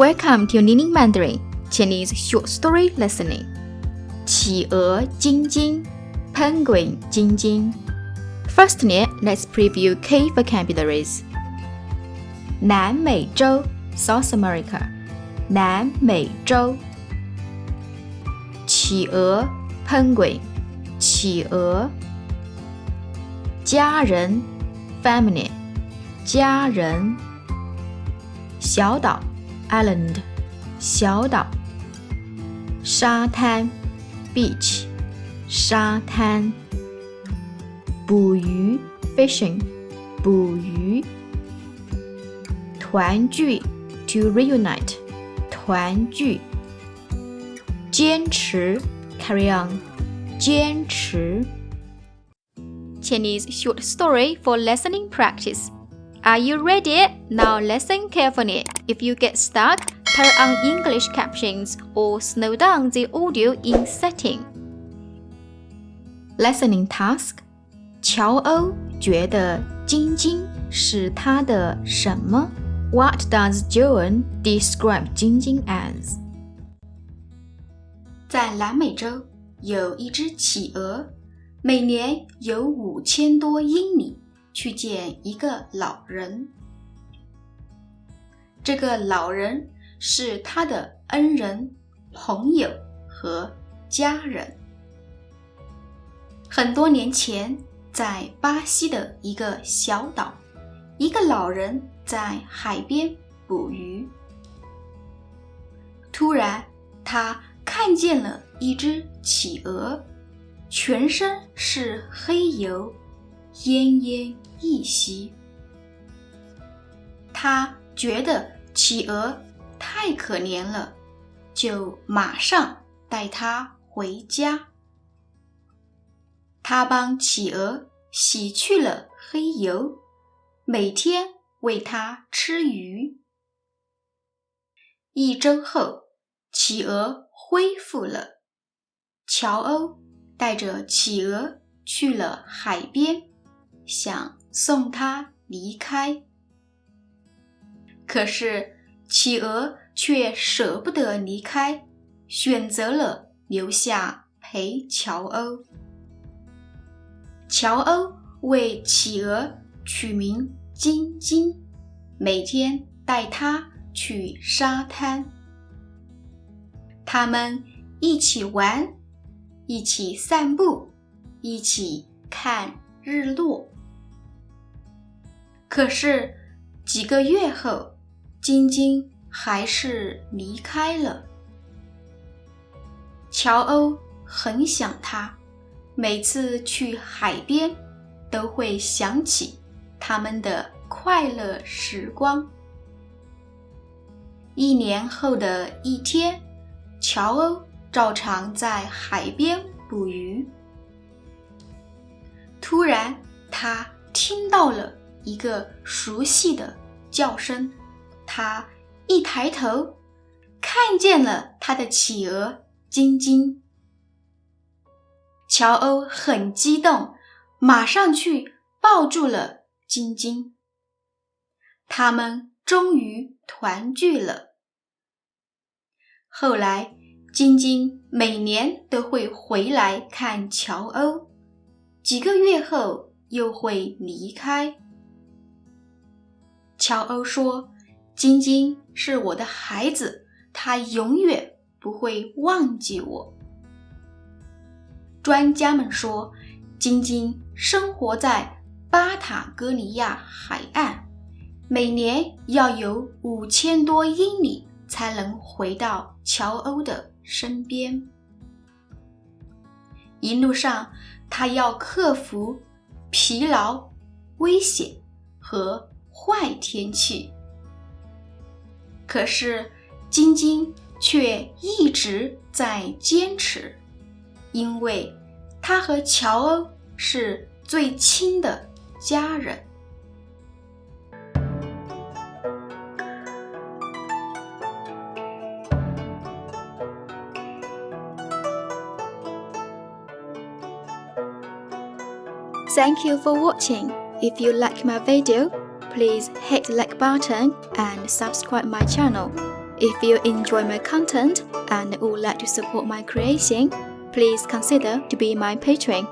Welcome to Learning Mandarin Chinese Short Story Listening. 企鹅晶晶 Penguin 晶晶 Firstly, let's preview key vocabularies. 南美洲 South America 南美洲企鹅 Penguin 企鹅家人 Family 家人小岛 Island 小岛沙滩 Beach 沙滩捕鱼 Fishing 捕鱼团聚 To reunite 团聚坚持 Carry on 坚持 Chinese short story for listening practice. Are you ready? Now listen carefully. If you get stuck, turn on English captions or slow down the audio in setting. Listening task. 乔欧觉得晶晶是他的什么？ What does Joan describe 晶晶 as? 在南美洲有一只企鹅，每年有5000多英里去见一个老人。这个老人是他的恩人、朋友和家人。很多年前，在巴西的一个小岛，一个老人在海边捕鱼。突然，他看见了一只企鹅，全身是黑油，奄奄一息。他觉得企鹅太可怜了，就马上带它回家。他帮企鹅洗去了黑油，每天喂它吃鱼。1周后，企鹅恢复了。乔欧带着企鹅去了海边，想送它离开。可是企鹅却舍不得离开，选择了留下陪乔欧。乔欧为企鹅取名晶晶，每天带它去沙滩。他们一起玩，一起散步，一起看日落。可是几个月后，晶晶还是离开了。乔欧很想他，每次去海边都会想起他们的快乐时光。1年后的一天，乔欧照常在海边捕鱼。突然，他听到了一个熟悉的叫声，他一抬头，看见了他的企鹅晶晶。乔欧很激动，马上去抱住了晶晶。他们终于团聚了。后来，晶晶每年都会回来看乔欧，几个月后又会离开。乔欧说，晶晶是我的孩子，她永远不会忘记我。专家们说，晶晶生活在巴塔哥尼亚海岸，每年要有5000多英里才能回到乔欧的身边。一路上，他要克服疲劳、危险和坏天气。可是晶晶却一直在坚持，因为他和乔欧是最亲的家人。Thank you for watching. If you like my video, please hit the like button and subscribe my channel. If you enjoy my content and would like to support my creation, please consider to be my patron.